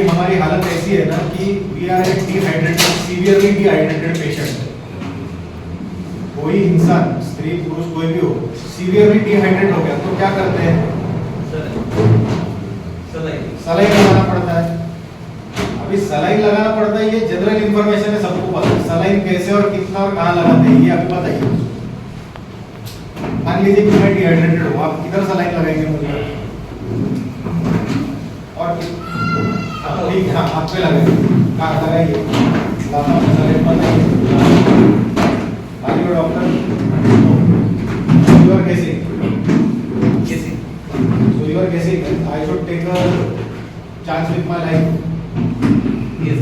हमारी हालत ऐसी है ना कि we are a dehydrated, severely dehydrated patient. कोई इंसान, स्त्री पुरुष कोई भी हो, सीवियरली डिहाइड्रेट हो गया तो क्या करते हैं? सलाइन लगाना पड़ता है। अभी सलाइन लगाना पड़ता है, ये जनरल इंफॉर्मेशन है, सबको पता है। सलाइन कैसे और कितना और कहाँ लगाते हैं ये अभी बताइए। मान लीजिए कि मैं डिहाइड्रेटेड हूँ, आप किधर सलाइन लगाएंगे मुझे? और ठीक है, हाथ पे लगाइए, कहाँ लगाइए? लाता हूँ सलाइन बताइए। आगे डॉक्टर, यू आर गेसिंग, so you are guessing that I should take a chance with my life. Yes.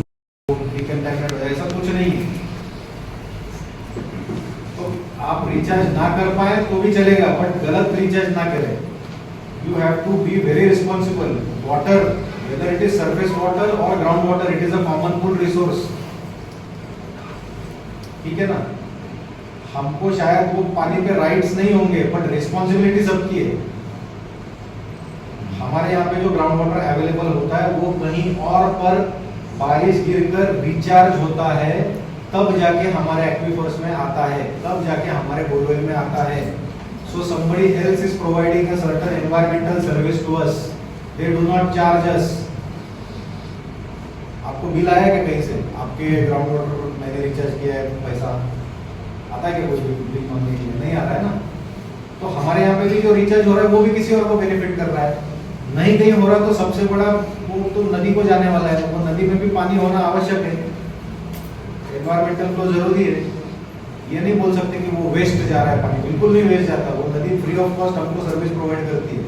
ऐसा कुछ नहीं है। तो आप रिचार्ज ना कर पाए तो भी चलेगा, बट गलत रिचार्ज ना करें। You have to be very responsible. Water, whether it is surface water or ground water, it is a common good resource. ठीक है ना? हमको शायद वो पानी पे राइट्स नहीं होंगे, बट रिस्पॉन्सिबिलिटी सबकी है। हमारे यहाँ पे जो ग्राउंड वाटर अवेलेबल होता है वो कहीं और पर बारिश गिरकर रिचार्ज होता है, तब जाके हमारे एक्वीफर्स में आता है, तब जाके हमारे बोरवेल में आता है। सो somebody else is providing a certain environmental service to us. They do not charge us. आपको बिल आया क्या कहीं से? आपके ग्राउंड वाटर मैंने रिचार्ज किया है, पैसा आता है क्या? कोई बिल मांगने के लिए नहीं आ रहा है ना। तो हमारे यहाँ पे भी जो रिचार्ज हो रहा है वो भी किसी और को बेनिफिट कर रहा है। नहीं कहीं हो रहा तो सबसे बड़ा वो तो नदी को जाने वाला है, तो नदी में भी पानी होना आवश्यक है। एनवायरमेंटल फ्लो जरूरी है। ये नहीं बोल सकते कि वो वेस्ट जा रहा है पानी, बिल्कुल नहीं वेस्ट जाता। वो नदी फ्री ऑफ कॉस्ट हमको सर्विस प्रोवाइड करती है।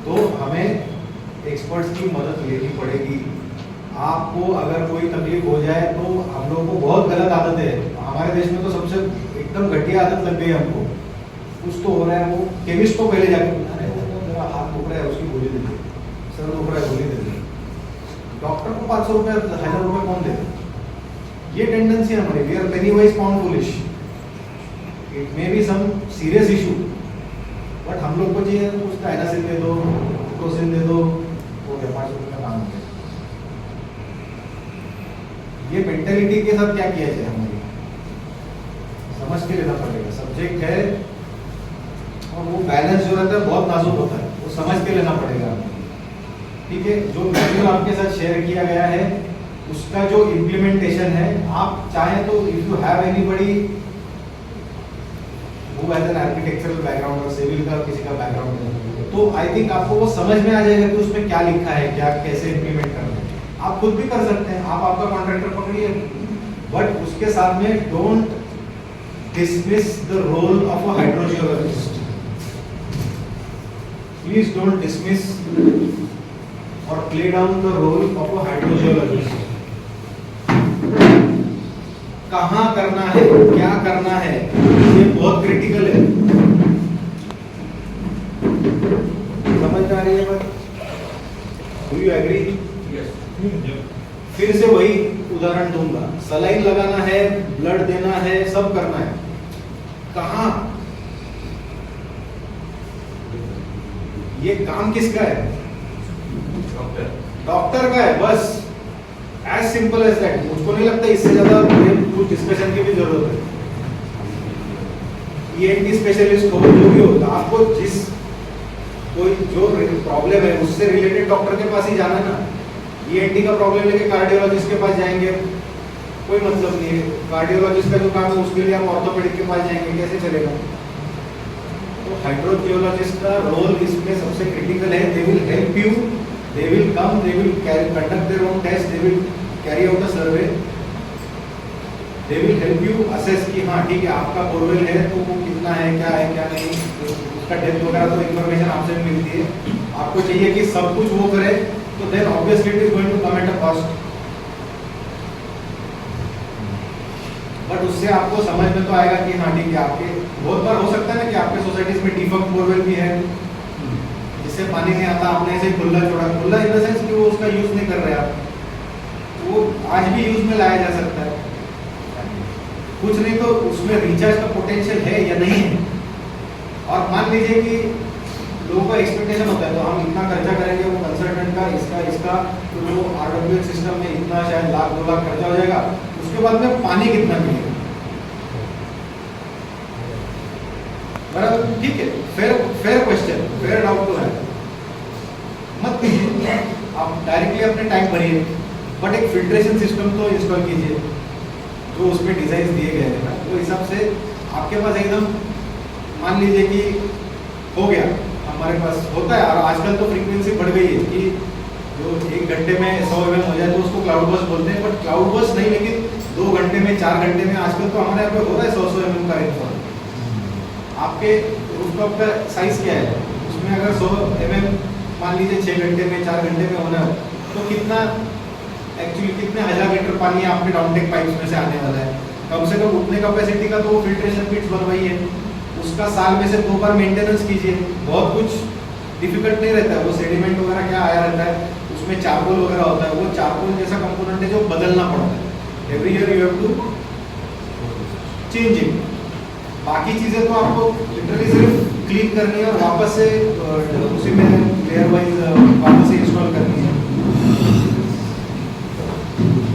तो हमें एक्सपर्ट्स की मदद लेनी पड़ेगी। आपको अगर कोई तकलीफ हो जाए तो हम लोगों को बहुत गलत आदत है हमारे देश में, तो सबसे एकदम घटिया आदत लग गई हमको। कुछ तो हो रहा है, वो केमिस्ट को पहले जाके हाथ दुख रहा है उसकी गोली दे दे, सर दुख रहा है गोली दे दे। डॉक्टर को 500 रुपए 1000 रुपए कौन दे? ये टेंडेंसी है हमारी। We are penny wise pound foolish. It may be some serious issue, but हम लोग को चाहिए कुछ डायनासिन दे दो, टोसिन दे दो, हो गया 500 रुपए का काम हो गया। ये मेंटेलिटी के साथ क्या किया जाए हमारी समझ के लेना पड़ेगा। सब्जेक्ट है और वो बैलेंस जो रहता है बहुत नाजुक होता है, वो समझ के लेना पड़ेगा। ठीक है, जो मैनुअल आपके साथ शेयर किया गया है उसका जो इम्प्लीमेंटेशन है, आप चाहें तो if you have anybody who has an architectural background और सिविल का किसी का बैकग्राउंड है, तो आई थिंक आपको वो समझ में आ जाएगा कि उसमें क्या लिखा है, क्या कैसे इम्प्लीमेंट करना है। आप खुद भी कर सकते हैं, आप आपका कॉन्ट्रैक्टर पकड़िए, बट उसके साथ में don't dismiss the role of a hydrogeologist. Please don't dismiss or play down the role of a hydrogeologist. कहाँ करना है, क्या करना है, ये बहुत क्रिटिकल है। समझ में आ रही है बात? Do you agree? Yes. फिर से वही उदाहरण दूंगा। सलाइन लगाना है, ब्लड देना है, सब करना है। कहाँ? ये काम किसका है? डॉक्टर का है, बस। As simple as that. मुझको नहीं लगता इससे ज्यादा कुछ डिस्कशन की भी जरूरत है। ENT स्पेशलिस्ट हो, जो भी हो, तो आपको जिस कोई जो प्रॉब्लम है उससे रिलेटेड डॉक्टर के पास ही जाना है ना। ENT का प्रॉब्लम लेके कार्डियोलॉजिस्ट के पास जाएंगे, कोई मतलब नहीं है। कार्डियोलॉजिस्ट का जो काम है उसके लिए आप ऑर्थोपेडिक के पास जाएंगे, कैसे चलेगा? तो हाइड्रोजियोलॉजिस्ट का रोल इसमें सबसे क्रिटिकल है। They will help you, they will come, they will conduct their own test, they will carry out a survey, they will help you assess कि हाँ ठीक है आपका बोरवेल है तो वो कितना है, क्या नहीं, उसका डेप्थ वगैरह तो इन्फॉर्मेशन आपसे मिलती है। आपको चाहिए कि सब कुछ वो करे, तो then obviously it is going to come at a cost. But उससे आपको समझ में तो आएगा कि हाँ ठीक है, आपके बहुत बार हो सकता है ना कि आपके सोसाइटीज में डिफॉल्ट बोरवेल भी है जिससे पानी नहीं आता, आपने ऐसे खुला छोड़ा। खुला इन द सेंस कि वो उसका यूज नहीं कर रहे आप, वो आज भी यूज में लाया जा सकता है। कुछ नहीं तो उसमें रिचार्ज का पोटेंशियल है या नहीं है। और मान लीजिए कि लोगों का एक्सपेक्टेशन होता है तो हम इतना खर्चा करेंगे, वो कंसल्टेंट का इसका उसका तो वो RWH सिस्टम में इतना शायद लाख 2 लाख खर्चा हो जाएगा, उसके बाद में पानी कितना मिलेगा? बराबर, ठीक है, फेयर क्वेश्चन, फेयर डाउट तो है, मत कीजिए आप डायरेक्टली अपने टैंक भरिए, बट एक फिल्ट्रेशन सिस्टम तो इंस्टॉल कीजिए जो उसमें डिजाइन दिए गए हैं ना, वो हिसाब से आपके पास एकदम मान लीजिए कि हो गया, हमारे पास होता है और आजकल तो फ्रीक्वेंसी बढ़ गई है कि जो 1 घंटे में 100 mm हो जाए तो उसको क्लाउड बर्स्ट बोलते हैं, बट क्लाउड बर्स्ट नहीं, लेकिन 2 घंटे में 4 घंटे में आजकल तो हमारे यहाँ पे हो रहा है 100 mm का रेनफॉल। आपके रूफटॉप का साइज क्या है, उसमें अगर 100 mm मान लीजिए 6 घंटे में 4 घंटे में होना है तो कितना एक्चुअली कितने हजार लीटर पानी आपके डाउनटेक पाइप्स में से आने वाला है? कम से कम उतने कैपेसिटी का तो वो फिल्ट्रेशन पिट्स बनवाई है, उसका साल में से 2 बार मेंटेनेंस कीजिए, बहुत कुछ डिफिकल्ट नहीं रहता है, वो सेडिमेंट वगैरह क्या आया रहता है, उसमें चारकोल वगैरह होता है, वो चारकोल जैसा कंपोनेंट है जो बदलना पड़ता है, every year you have to change it. बाकी चीजें तो आपको लिटरली सिर्फ क्लीन करनी है और वापस से उसी में लेयर वाइज वापस से इंस्टॉल करनी है।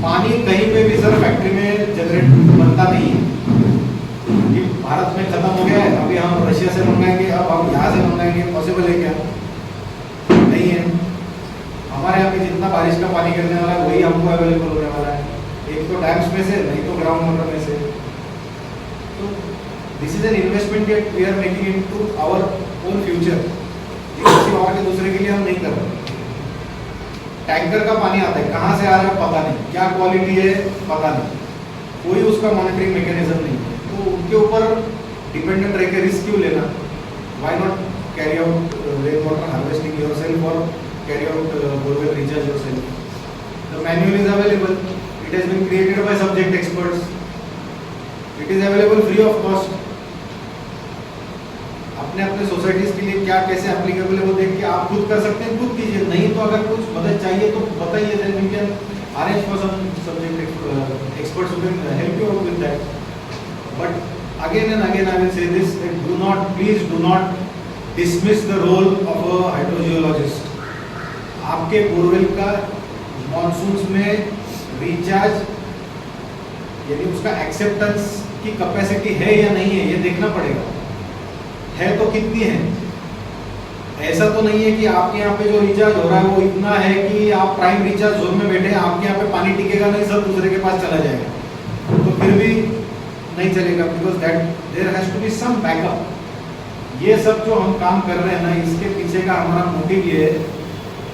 पानी कहीं पे भी सर फैक्ट्री में जनरेट बनता नहीं है, ये भारत में खत्म हो गया है, अभी हम रशिया से मंगाएंगे, अब हम यहाँ से मंगाएंगे, पॉसिबल है क्या? नहीं है। हमारे यहाँ पे जितना बारिश का पानी गिरने वाला है वही हमको अवेलेबल होने वाला है, एक तो डैम्स में से, नहीं तो ग्राउंड वाटर में से। तो this is an investment that we are making into our own future, किसी और के दूसरे के लिए हम नहीं कर रहे। टैंकर का पानी आता है, कहाँ से आ रहा है पता नहीं, क्या क्वालिटी है पता नहीं, कोई उसका मॉनिटरिंग मैकेनिज्म नहीं है, तो उनके ऊपर डिपेंडेंट रह के रिस्क क्यों लेना? Why not carry out rain water harvesting yourself और carry out borewell recharge yourself? The manual is available, it has been created by subject experts, it is available free of cost. अपने अपने societies के लिए क्या कैसे applicable है वो देख के आप खुद कर सकते हैं, खुद कीजिए, नहीं तो अगर कुछ मदद चाहिए तो बताइए, then we can arrange for some subject experts who can help you out with that. But again and again I will say this, do not, please do not dismiss the role of a hydrogeologist. आपके borewell का monsoons में recharge यानी उसका acceptance की capacity है या नहीं है, ये देखना पड़ेगा, है तो कितनी है। ऐसा तो नहीं है कि आपके यहाँ पे जो रिचार्ज हो रहा है वो इतना है कि आप प्राइम रिचार्ज जोन में बैठे हैं, आपके यहाँ पे पानी टिकेगा नहीं, सब दूसरे के पास चला जाएगा, तो फिर भी नहीं चलेगा, because that there has to be some backup. ये सब जो हम काम कर रहे हैं ना, इसके पीछे का हमारा मोटिव ये है,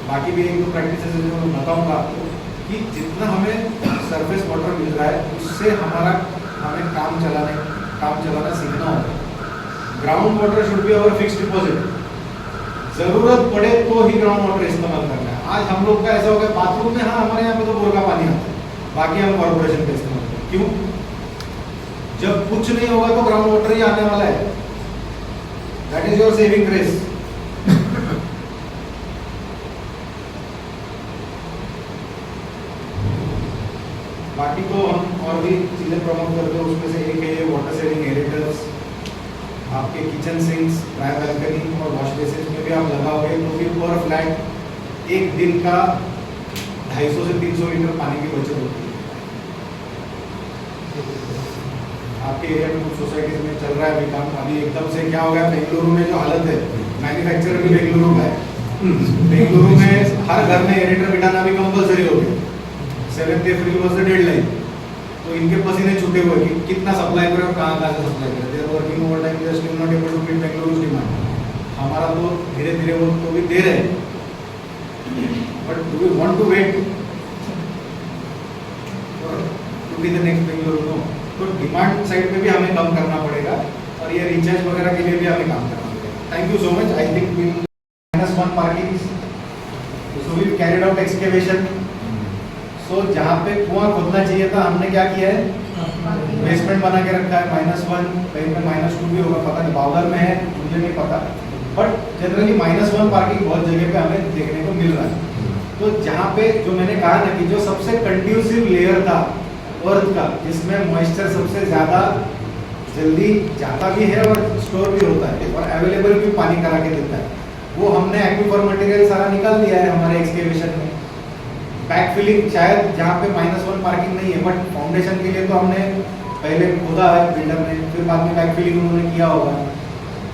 बाकी भी 1-2 प्रैक्टिसेस जो मैं बताऊंगा आपको, कि जितना हमें सरफेस वाटर मिल रहा है उससे हमें काम चलाना सीखना होगा। Ground water should be our fixed deposit, जरूरत पड़े तो ही ग्राउंड वाटर इस्तेमाल करना है। आज हम लोग का ऐसा हो गया, बाथरूम में हाँ हमारे यहाँ पे तो बोर का पानी आता है, बाकी हम कॉर्पोरेशन का इस्तेमाल करते हैं। क्यों? जब कुछ नहीं होगा तो ग्राउंड वाटर ही आने वाला है, that is your saving grace. बाकी तो हम और भी चीजें प्रमोट करते हैं, उसमें से एक है ये वाटर सेविंग एरेटर्स। आपके किचन सिंक्स, ड्राई बालकनी और वॉश बेसिन में भी आप लगाओगे तो फिर पर फ्लैट एक दिन का 250 से 300 लीटर पानी की बचत होती है। आपके एरिया में कुछ सोसाइटीज में चल रहा है अभी काम, अभी एकदम से क्या हो गया, बेंगलुरु में जो हालत है, मैन्युफैक्चरर भी बेंगलुरु का है, बेंगलुरु में हर घर में एरेटर बिठाना भी कंपलसरी हो गया, 7th April was the deadline. तो इनके पसीने छूटे हुए कि कितना सप्लाई करें और कहाँ से सप्लाई करें, they are working over time, they are still not able to meet Bengaluru's demand. हमारा तो धीरे धीरे वो तो भी दे रहे हैं, but do we want to wait to be the next Bengaluru? No. तो डिमांड साइड पे भी हमें कम करना पड़ेगा और ये रिचार्ज वगैरह के लिए भी हमें काम करना पड़ेगा। Thank you so much. I think we -1 parking, so we carried out excavation. So जहाँ पे कुआं खोदना चाहिए था हमने क्या किया है, बेसमेंट बना के रखा है, -1, कहीं पे -2 भी होगा, पता नहीं बाउदर में है, मुझे नहीं पता, बट जनरली -1 पार्किंग बहुत जगह पे हमें देखने को मिल रहा है। तो जहाँ पे जो मैंने कहा ना कि जो सबसे कंड्यूसिव लेयर था अर्थ का, जिसमें मॉइस्चर सबसे ज़्यादा जल्दी जाता भी है और स्टोर भी होता है और अवेलेबल भी पानी करा के देता है, वो हमने एक्विफर मटेरियल सारा निकाल दिया है हमारे एक्सकेवेशन में। बैक फिलिंग शायद जहाँ पे -1 पार्किंग नहीं है, बट फाउंडेशन के लिए तो हमने पहले खोदा है बिल्डर ने, फिर बाद में बैक फिलिंग उन्होंने किया होगा।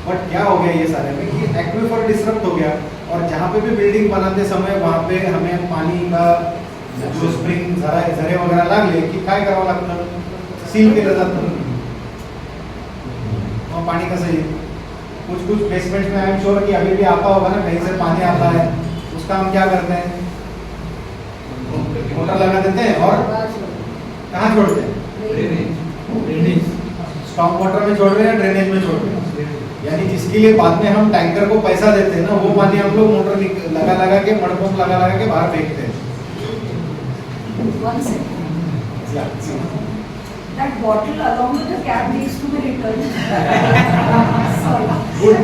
बट क्या हो गया ये सारे में कि एक्वीफर डिसरप्ट हो गया, और जहाँ पे भी बिल्डिंग बनाते समय वहाँ पे हमें पानी का जो स्प्रिंग झरे वगैरह लागले की काय करावं लागतं, सील केलं जातं वहाँ पानी कसं येईल। कुछ बेसमेंट में आई एम श्योर कि अभी भी आता होगा ना, कहीं से पानी आता है, उसका हम क्या करते हैं, मोटर लगा देते हैं और कहाँ छोड़ते हैं, स्टॉक वाटर में छोड़ रहे हैं, ड्रेनेज में छोड़ रहे हैं। यानी जिसके लिए बाद में हम टैंकर को पैसा देते हैं ना, वो पानी हम लोग मोटर लगा के मडपंप लगा के बाहर फेंकते हैं। That bottle along with the cap needs to be returned. Sorry. Good.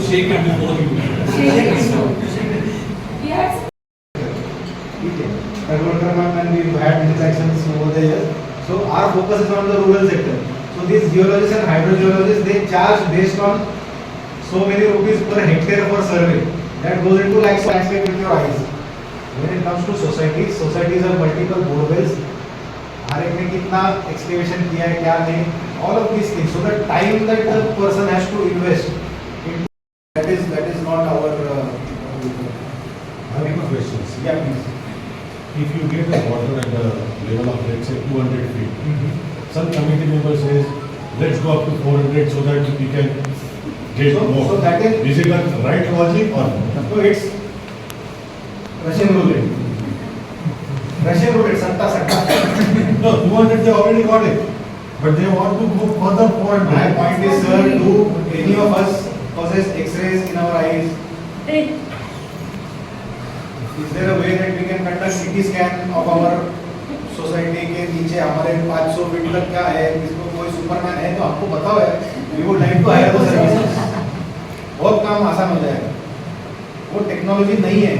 Shake it before you eat. Shake it before. We had and we've had interactions over the years. So our focus is on the rural sector. So these geologists and hydrogeologists, they charge based on so many rupees per hectare for survey. That goes into like landscape with your eyes. When it comes to societies have multiple borewells. हर एक ने कितना excavation किया है क्या नहीं, all of these things. So the time that the person has to invest into that is not our. I have a question. Yeah, please. If you get a water at the level of let's say 200 feet, some committee member says, let's go up to 400 so that we can get more. So that is it the right logic or not? So it's Russian roulette. Russian roulette, satta. No, 200 they already got it, but they want to go further 400. My point is, sir, do any of us possess X-rays in our eyes? Is there a way that we can conduct CT scan of our society के नीचे हमारे 500 feet तक क्या है, किसको कोई Superman है तो हमको बताओ है, we would like to hire those services. बहुत काम आसान हो जाएगा, वो टेक्नोलॉजी नहीं है।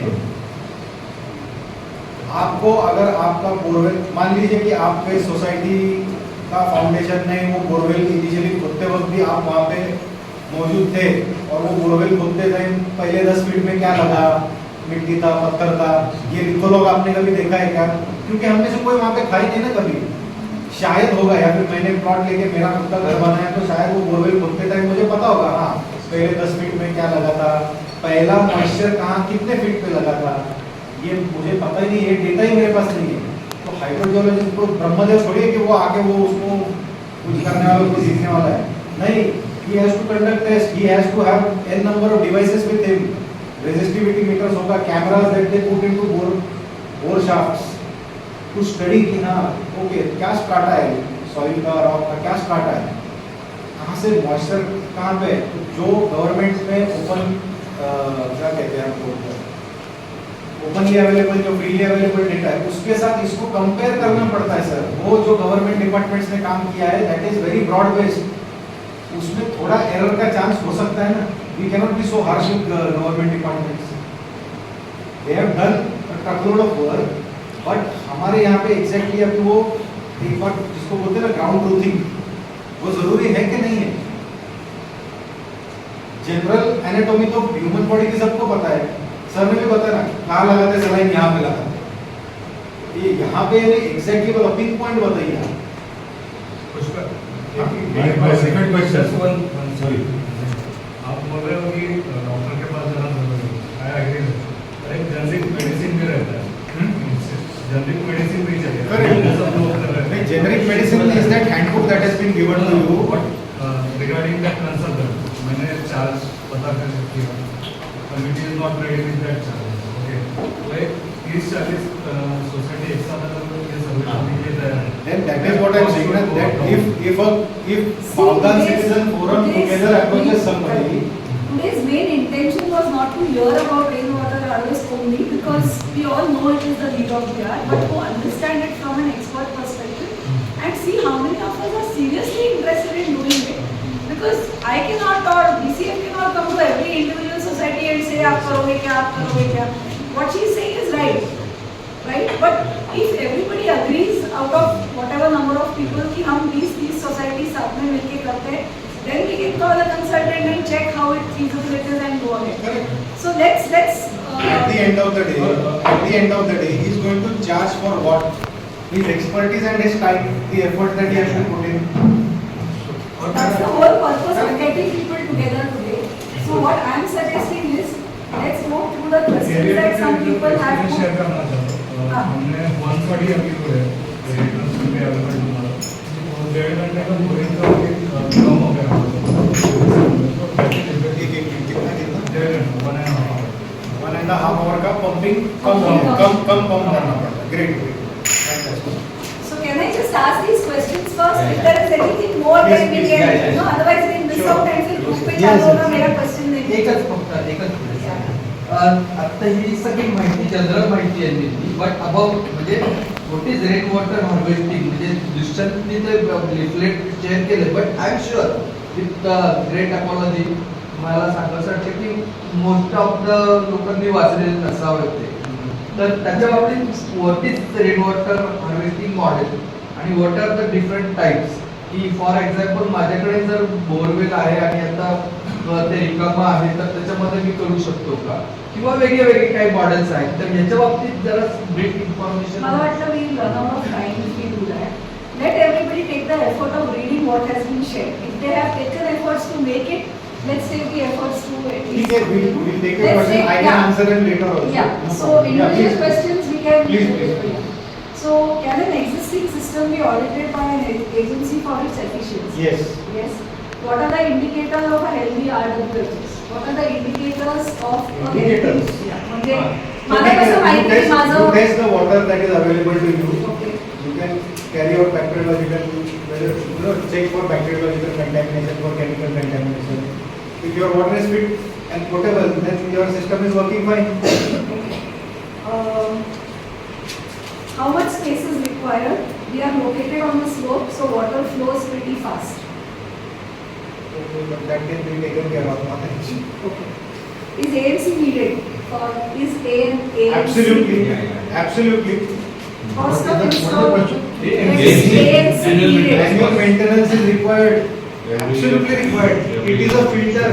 आपको अगर आपका बोरवेल मान लीजिए कि आपके सोसाइटी का फाउंडेशन ने वो बोरवेल इनिशियली खोदते वक्त भी आप वहाँ पे मौजूद थे, और वो बोरवेल खोदते टाइम पहले 10 फीट में क्या लगा, मिट्टी था, पत्थर था, ये लिथोलॉग आपने कभी देखा है क्या? क्योंकि हमने से कोई वहाँ पे खाई नहीं ना कभी, शायद होगा, या फिर मैंने प्लॉट लेके मेरा खुद का घर बनाया तो शायद वो बोरवेल खोदते टाइम मुझे पता होगा, हाँ पहले 10 फीट में क्या लगा था, पहला मॉइस्चर कहाँ कितने फीट पे लगा था, ये मुझे पता ही नहीं, ये डेटा ही मेरे पास नहीं है। तो हाइड्रोजियोलॉजिस्ट को ब्रह्मदेव थोड़ी है कि वो आके वो उसको कुछ करने वाला को सीखने वाला है, नहीं। he has to conduct test, he has to have n number of devices with him, resistivity meters होगा, cameras that they put into bore shafts to study कि हाँ ओके क्या स्ट्राटा है सॉइल का, रॉक का क्या स्ट्राटा है, कहाँ से मॉइस्चर कहाँ पे, जो गवर्नमेंट में ओपन क्या कहते हैं आपको, ओपनली अवेलेबल जो फ्रीली अवेलेबल डेटा है उसके साथ इसको कंपेयर करना पड़ता है सर। वो जो गवर्नमेंट डिपार्टमेंट्स ने काम किया है that is very broad based, उसमें थोड़ा एरर का चांस हो सकता है ना, we can not be so harsh with government departments, they have done a truckload of work, but हमारे यहाँ पे एग्जैक्टली अभी वो एक बार जिसको बोलते हैं ना ग्राउंड ट्रूथिंग, वो जरूरी है कि नहीं है। जनरल एनाटॉमी तो ह्यूमन बॉडी की सबको पता है, सर ने भी बताया ना कहाँ लगाते सलाइन, यहाँ पे लगाते, ये यहाँ पे एग्जैक्टली वाला पिन पॉइंट बताइए आप। My second question. Sorry. आप बोल रहे हो कि डॉक्टर के पास जाना जरूरी है, आई एग्री, पर एक जेनरिक मेडिसिन भी रहता है, जेनरिक मेडिसिन भी चाहिए। नहीं, generic medicine is that handbook that has been given to you, but regarding that consultant मैंने चार्ज पता कर किया, committee is not ready with that charge, okay, तो 30-40 सोसाइटी एक साथ अगर ये सर्विस दी जाए, then that is what I am saying, that if Bavdan Citizen Forum together approaches somebody, today's main intention was not to hear about rainwater harvest only, because we all know it is the need of the hour, but to understand it from an expert perspective and see how many of us are seriously interested in doing it. Because I cannot, or BCF cannot come to every individual society and say आप करोगे क्या, what she is saying is right, but if everybody agrees out of whatever number of people कि हम 20-30 societies साथ में मिलके करते हैं, then we can call a consultant and check how it feasible it is and go ahead. So let's At the end of the day, he is going to charge for what? His expertise and his time, the effort that he has to put in. That's the whole purpose of getting people together today. So what I'm suggesting is, let's go through the questions that some people have share put. करना चाहता हूँ हमने 140 अभी को है रेटर्स में available हमारा और 1.5 घंटे का बोरिंग का कम हो गया कितना 1.5 hour का पंपिंग कम पंप करना पड़ता है. Great. So can I just ask these questions first? If there is anything more Yes, then we please. can, Yeah. no, otherwise we miss Sure. out and फिर group पे Yes, चालू होगा yes. मेरा question नहीं. एकच आता ही सगळी माहिती जनरल माहिती आहे दिली बट अबाउट म्हणजे what is rain water harvesting म्हणजे दुसऱ्यांनी ते लिफलेट शेअर केले but I am sure with great apology मला सांगायचं वाटतं की मोस्ट ऑफ द लोकांनी वाचलेले नसावे ते तर त्याच्या बाबतीत what is rain water harvesting model आणि what are the different types की फॉर एक्झाम्पल माझ्याकडे जर बोरवेल आहे आणि आता ते रिकामा आहे तर त्याच्यामध्ये मी करू शकतो का किंवा वेगळे वेगळे काही मॉडेल्स आहेत तर याच्या बाबतीत जरा ब्रीफ इन्फॉर्मेशन मला वाटतं we run out of time if we do that. Let everybody take the effort of reading what has been shared. If they have taken efforts to make it, let's take the efforts to at least. ठीक है, we'll take a Let's question. take- I can yeah. answer them later also. Yeah, No so problem. Yeah, individual please. questions we can. Please. So can an existing system be audited by an agency for its efficiency? Yes. Yes. What are the indicators of a healthy RWHS? What are the indicators of a Indicators. healthy? Yeah, म्हणजे So मला कसं माहिती आहे you माझं. test the water that is available to you. Okay. You can carry out bacteriological, check for bacteriological contamination, for chemical contamination. If your water is fit and potable, then your system is working fine. How much space is required? We are located on the slope, so water flows pretty fast. But that can be taken care of. Okay. Is AMC needed? Or is AMC? Absolutely. Absolutely. Cost of What is the install. question? Is AMC needed? Annual maintenance is required. Absolutely required. It is a filter.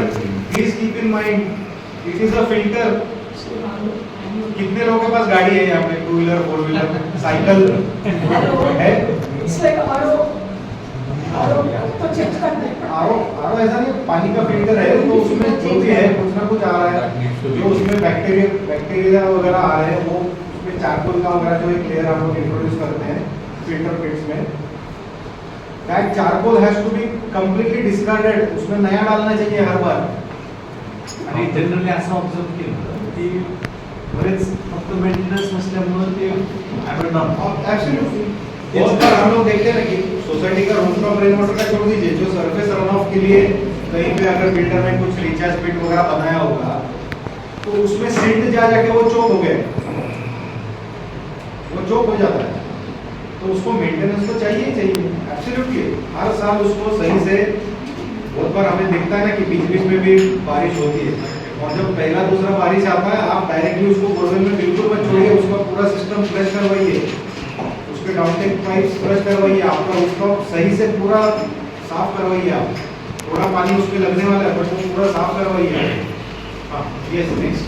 Please keep in mind. It is a filter. कितने लोगों के पास गाड़ी है यहाँ पे? 2 wheeler, 4 wheeler, cycle है? It's like RO. तो check करते हैं. आरो ऐसा नहीं, पानी का फिल्टर है तो उसमें जो भी है कुछ ना कुछ आ रहा है, जो उसमें बैक्टीरिया वगैरह आ रहे हैं वो उसमें चारकोल का वगैरह जो एक लेयर हम लोग इंट्रोड्यूस करते हैं फिल्टर पिट्स में, that charcoal has to be completely discarded. उसमें नया डालना चाहिए हर बार. आणि जनरली असं ऑब्झर्व केलं की बरेच फक्त मेंटेनन्स नसल्यामुळे ते ॲबंडॉन एब्सोल्युटली. बहुत बार हम लोग देखते हैं ना कि सोसाइटी का रूफ टॉप रेन वाटर का छोड़ दीजिए, जो सरफेस रन ऑफ के लिए कहीं पे अगर फिल्टर में कुछ रिचार्ज पिट वगैरह बनाया होगा तो उसमें सिल्ट जा जाके वो चोक हो गए, वो चोक हो जाता है. तो उसको मेंटेनेंस तो चाहिए ही चाहिए. एब्सोल्युटली हर साल उसको सही से. बहुत बार हमें दिखता है ना कि बीच बीच में भी बारिश होती है और जब पहला दूसरा बारिश आता है आप डायरेक्टली उसको बोरवेल में बिल्कुल मत छोड़िए, उसका पूरा सिस्टम फ्लश करवाइए, उसके डाउनटेक पाइप फ्लश करवाइए, आपका उसको सही से पूरा साफ करवाइए. आप थोड़ा पानी उसमें लगने वाला है बट वो पूरा साफ करवाइए. हाँ, yes, next.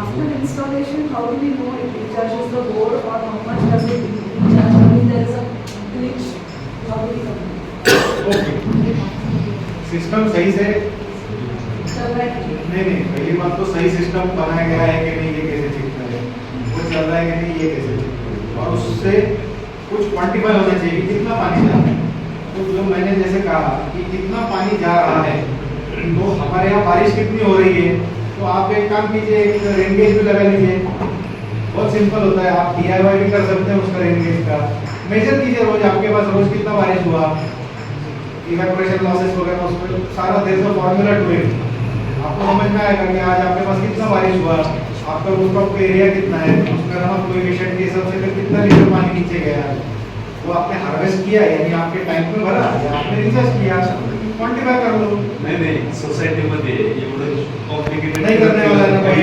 After installation, how do we know it recharges the board or how much does it recharge? I mean, there is a glitch. How do we know? Okay, system सही से चल रहा है. नहीं, पहली बात तो सही सिस्टम बनाया गया है कि नहीं ये कैसे चेक करें, वो चल रहा है कि नहीं ये कैसे चेक करें, और उससे कुछ क्वांटिफाई होना चाहिए कि कितना पानी जा रहा है. तो जो मैंने जैसे कहा कि कितना पानी जा रहा है, तो हमारे यहाँ बारिश कितनी हो रही है, तो आप एक काम कीजिए, एक रेन गेज भी लगा लीजिए. बहुत सिंपल होता है, आप DIY भी कर सकते हैं उसका रेन गेज का. मेजर कीजिए रोज, आपके पास रोज कितना बारिश हुआ, इवेपोरेशन लॉसेस वगैरह, उसमें सारा there is a formula to it. आपको समझ में आएगा कि आज आपके पास कितना बारिश हुआ, आपका रूफटॉप का एरिया कितना है, उसका रन ऑफ कोएफिशिएंट के हिसाब से कितना लीटर पानी नीचे गया, वो आपने हार्वेस्ट किया यानी आपके टैंक में भरा या आपने रिचार्ज किया, क्वांटिफाई कर लो. नाही सोसायटीमध्ये एवढं कॉम्प्लिकेटेड नहीं करने वाला है ना भाई.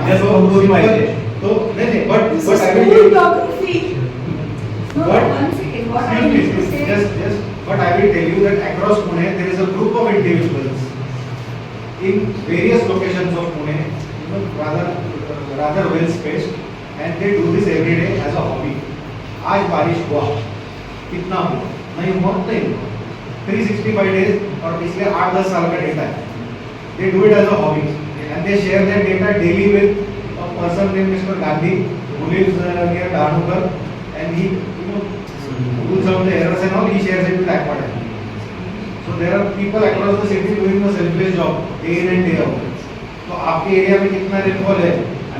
जस्ट कंट्रोल पाहिजे. तो नहीं, but This is I will full geography. No, What? one second. What I excuse need to me, say. just but I will tell you that across Pune there is a group of individuals. in various locations of Pune, rather well spaced, and they do this every day as a hobby. आज बारिश हुआ, कितना हुआ, नहीं हुआ, नहीं हुआ, 365 days और पिछले 8-10 साल का डेटा है. They do it as a hobby, and they share their data daily with a person named Mr. Gandhi, who lives near Dhanuka, and he, rules out the errors and all. He shares it with Aquatic. So there are people across the city doing the selfless job day in and day out. तो आपके area में कितना rainfall है,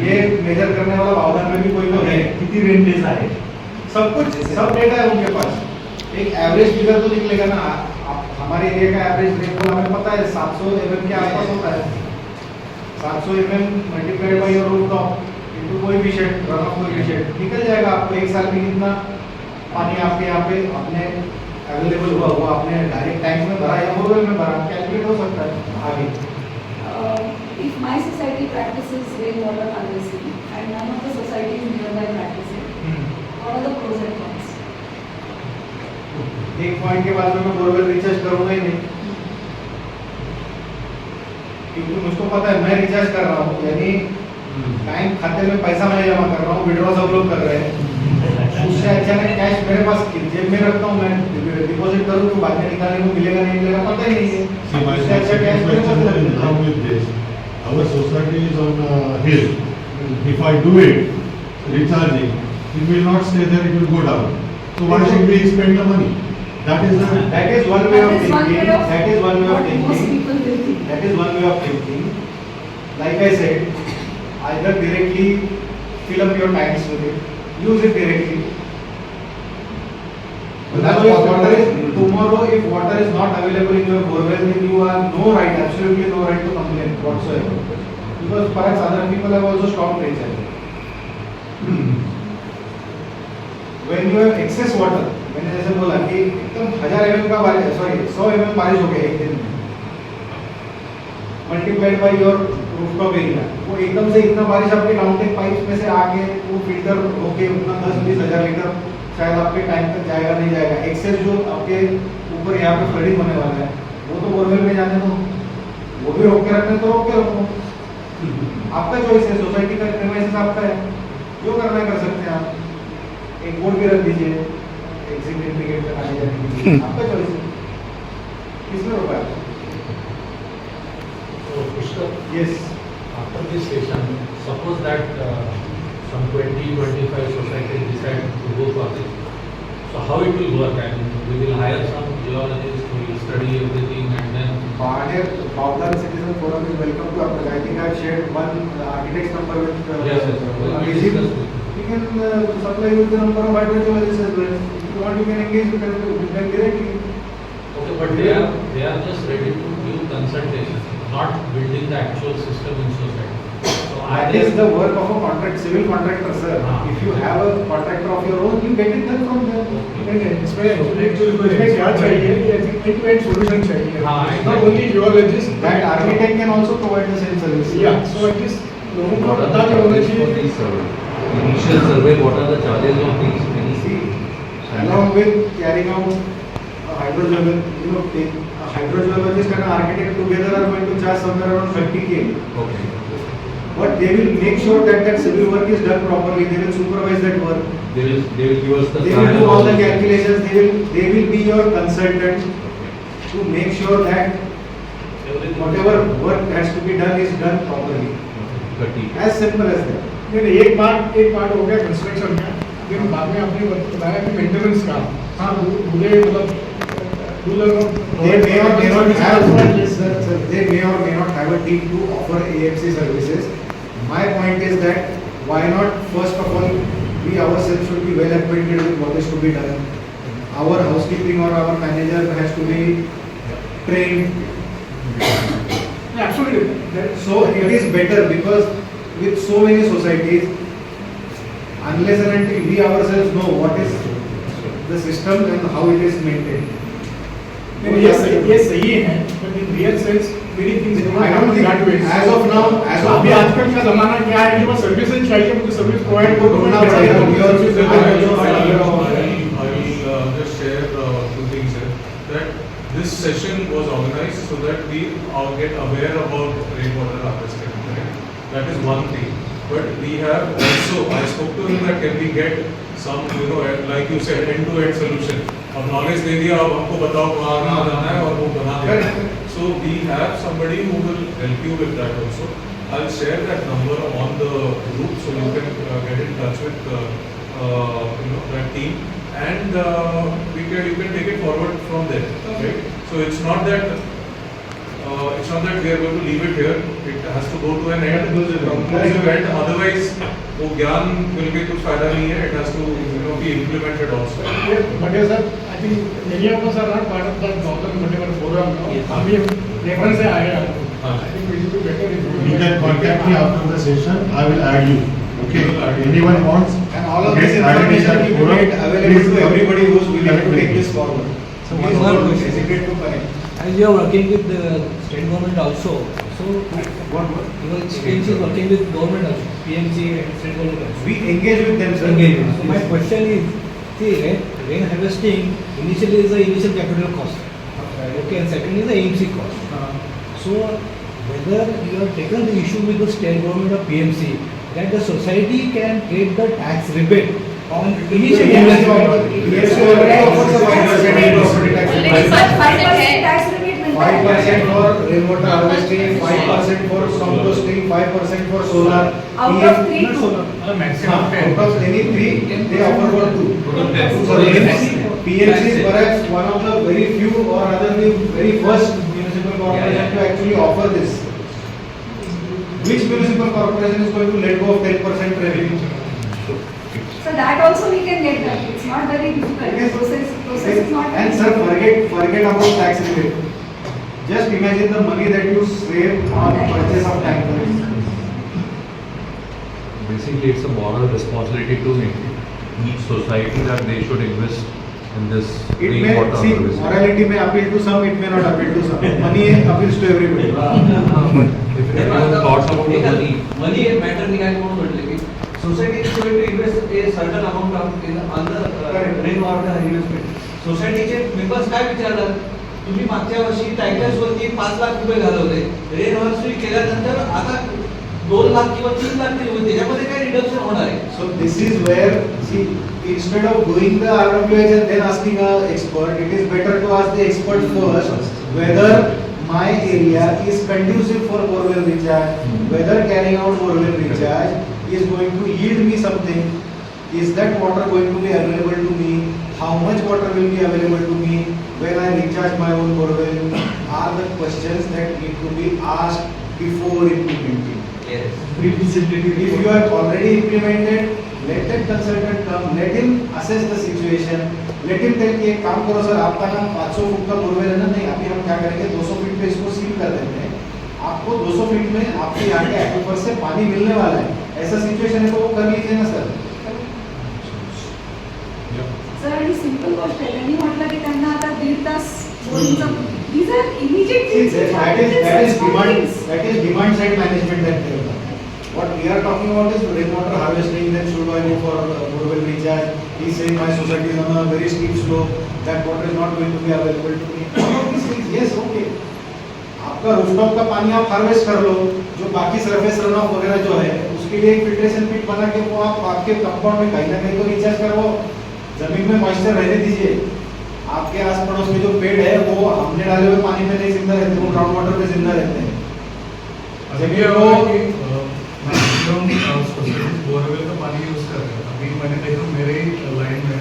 ये major करने वाला भावदान में भी कोई तो है. किती रेन डेज आहे सब कुछ, सब डेटा है उनके पास. एक एवरेज फिगर तो निकलेगा ना. हमारे एरिया का एवरेज रेनफॉल हमें पता है 700 mm के आसपास होता है. 700 mm multiplied by your rooftop into coefficient, run of coefficient निकल जाएगा आपको एक साल में कितना पानी आपके यहाँ पे अपने अवेलेबल हुआ. वो आपने डायरेक्ट टैंक में भरा या बोरवेल में भरा, कैलकुलेट हो सकता है आगे. If my society practices rainwater harvesting and none of the societies nearby practice it, what are the pros and cons? एक पॉइंट के बाद में मैं बोरवेल रिचार्ज करूंगा ही नहीं, क्योंकि मुझको पता है मैं रिचार्ज कर रहा हूँ, यानी बैंक खाते में पैसा मैं जमा कर रहा हूँ, विड्रॉ सब लोग कर रहे हैं. उससे अच्छा मैं कैश मेरे पास जेब में रखता हूँ, मैं डिपॉजिट करूँ तो बाद में निकालने को मिलेगा नहीं मिलेगा पता ही नहीं है. See, my उससे अच्छा कैश मेरे पास question will come with this. Our society is on a hill. If I do it, recharging, it will not stay there, it will go down. So why should we spend the money? That is the. That is one way of That is one thinking. way of That is one way of what most thinking. people will think. That is one way of thinking. Like I said, either directly fill up your tanks with it, use it directly. Tomorrow, if water is not available in your borewell, then you have no right, absolutely no right to complain whatsoever. Because perhaps other people have also stopped recharging. When you have excess water, मैंने जैसे बोला कि एकदम 1000 mm का बारिश, sorry 100 mm बारिश हो गया एक दिन में, multiplied by your rooftop area, वो एकदम से इतना बारिश आपके डाउनटेक पाइप्स में से आके वो फिल्टर होके उतना 10-20 हज़ार लीटर शायद आपके टैंक तक जाएगा नहीं जाएगा. एक्सेस जो आपके ऊपर यहाँ पे फ्लडिंग होने वाला है वो तो बोरवेल में जाने दो, वो भी रोक के रखने तो रोक के रखो. आपका चॉइस है, सोसाइटी का प्रीमाइसेस आपका है, जो करना है कर सकते हैं आप. एक बोर्ड भी रख दीजिए एग्जिट इंडिकेटर पे आने जाने के लिए, आपका चॉइस है, किसने रोका है? So, Pushkar, yes. after this session, suppose that some 20-25 societies decide to go for this. So, how it will work? I mean, we will hire some geologists who will study everything and then. Bahadir Bhavdan Citizen Forum is welcome to apply. I think I have shared one architect's number with Yes, yes. We Abhijit. discussed. You can supply with the number of hydrogeologists as well. If you want, you can engage with them directly. Okay, but they are just ready to give consultation, not building the actual system in society. So, are That is they? the work of a contract, civil contractor, sir. If you have a contractor of your own, you get it done from them. इसमें क्या चाहिए, end-to-end solution चाहिए. हाँ, Not only geologist, That architect can also provide the same service. Yeah, so at least लोगों को पता भी होना चाहिए. Initial survey, what are the charges of these? See, along with carrying out a hydrogeologist, a hydrogeologist and an architect together are going to charge somewhere around 50K. Okay. But they will make sure that that civil work is done properly. They will supervise that work. They will give us the. They will do all the calculations. They will be your consultant to make sure that whatever work has to be done is done properly. As simple as that. नहीं, एक part हो गया construction का, लेकिन बाद में आपने बताया कि मेंटेनेंस का. हाँ, मुझे मतलब They may or may not have, sir, they may or may not have a team to offer AMC services. My point is that why not first of all we ourselves should be well acquainted with what is to be done. Our housekeeping or our manager has to be trained. Absolutely. So it is better because with so many societies, unless and until we ourselves know what is the system and how it is maintained. ये सही है, but in real sense many things I don't think that way. as of now, अभी आजकल का जमाना क्या है कि बस सर्विसेज चाहिए, मुझे सर्विस प्रोवाइड करो. ढूंढना पड़ेगा. We also service I will I will just share two things here. That this session was organized so that we all get aware about rainwater harvesting. Right? That is one thing. But we have also, I spoke to him that can we get some, like you said, end-to-end solution. अब knowledge दे दिया, अब हमको बताओ कहाँ जाना है और वो बना देना है. So we have somebody who will help you with that also. I'll share that number on the group so you can get in touch with that team, and you can take it forward from there. Right? So it's not that we are going to leave it here. It has to go to an end, conclusive end. Otherwise, वो ज्ञान मिलके कुछ फायदा नहीं है. It has to be implemented also. But yes, sir, I think many of us are not part of that problem, whatever program. We have reference से आए हैं. I think we should be better if You can contact me after the session, I will add you. Okay, anyone wants? And all of to this get added in information that will be forum, made available please to everybody who is willing connect to with take me. this forward. So Please one more don't question. hesitate to connect. As you are working with the state government also, so your experience is working with government also, PMC and state government also. We engage with them, sir. Engagement. So my question is, see, rain harvesting initially is the initial capital cost. Okay, and second is the AMC cost. So whether you have taken the issue with the state government or PMC that the society can get the tax rebate on initial investment. Yes, sir. Offers a 5% property tax Only rebate. 5% tax rebate मिलता है. 5% for rainwater harvesting, 5% for composting, 5% for solar. Out of 3 to मतलब maximum 10. Out of any 3, they offer for 2. So PMC is perhaps one of the very few or rather the very first municipal corporation to actually offer this. Which municipal corporation is going to let go of 10% revenue? So that also we can get that. It's not very difficult. Process is not very And sir, forget about tax rebate. Just imagine the money that you save on purchase of tankers. Basically, it's a moral responsibility to each society that they should invest in this It may rainwater see harvesting. morality may appeal to some, it may not appeal to some. Money appeals to everybody. If everyone thought about the money, money matter मी काय म्हणून म्हटलं की society is going to invest a certain amount of in on the rain water investment. सोसायटीचे members काय विचारतात, तुम्ही मागच्या वर्षी टँकर्स वरती 5 लाख रुपये घालवले, रेन हार्वेस्टिंग केल्यानंतर आता 2 लाख किंवा 3 लाख तरी होईल, त्याच्यामध्ये काय रिडक्शन होणार आहे? So this is where, see, instead of doing the RWH and then asking an expert, it is better to ask the expert first whether my area is conducive for borewell recharge, whether carrying out borewell recharge is going to yield me something, is that water going to be available to me, how much water will be available to me when I recharge my own borewell, are the questions that need to be asked before implementing. Yes. If you have already implemented, let that consultant come, let him assess the situation, let him tell कि एक काम करो sir, आपका ना 500 foot का borewell है ना, नहीं अभी हम क्या करेंगे 200 फीट पे इसको सील कर देते हैं, आपको 200 फीट में आपके यहाँ के एक्वीफर से पानी मिलने वाला है, ऐसा सिचुएशन है तो वो कर लीजिए ना सर. सर आणि सिंपल गोष्ट आहे, त्यांनी म्हटलं की त्यांना आता 1.5 तास बोरिंगचं, these are immediate See, things. that is demand side management that they have done. What we are talking about is rainwater harvesting, then should I go for borewell recharge? He is saying my society is on a very steep slope, that water is not going to be available to me. All of these things, yes, okay. आपका rooftop का पानी आप harvest कर लो, जो बाकी surface run of वगैरह जो है, उसके लिए एक फिल्ट्रेशन पिट बना के वो आप आपके कंपाउंड में कहीं ना कहीं तो रिचार्ज करवाओ, जमीन में मॉइस्चर रहने दीजिए. आपके आस पड़ोस में जो पेड़ है वो हमने डाले हुए पानी में नहीं जिंदा रहते, वो ग्राउंड वाटर में जिंदा रहते हैं. अभी वो मैक्सिमम सोसाइटी बोरवेल का पानी यूज कर रहे हैं. अभी मैंने देखा मेरे ही लाइन में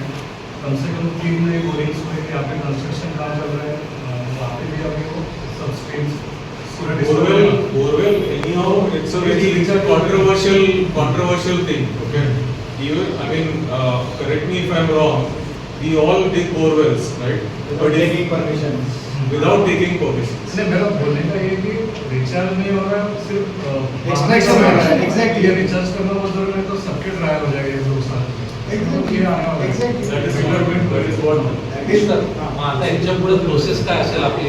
कम से कम 3 नए बोरिंग्स हुए, यहाँ पे कंस्ट्रक्शन काम चल रहा है, वहाँ पे भी अभी वो सब स्ट्रीम्स पूरा Borewell, anyhow, it's a very controversial thing. Okay. Even, I mean, correct me if I'm wrong. We all dig borewells, right? But taking permission. Without taking permission. इसलिए मेरा बोलने का ये कि रिचार्ज नहीं हो रहा है, सिर्फ Extraction हो रहा है, exactly. ये रिचार्ज करना बहुत जरूरी है, तो सबके ट्रायल हो जाएगा 1-2 साल में. Exactly. ये आने वाला है. Exactly. That is what. That is the आता याच्या पुढे प्रोसेस काय असेल आपली,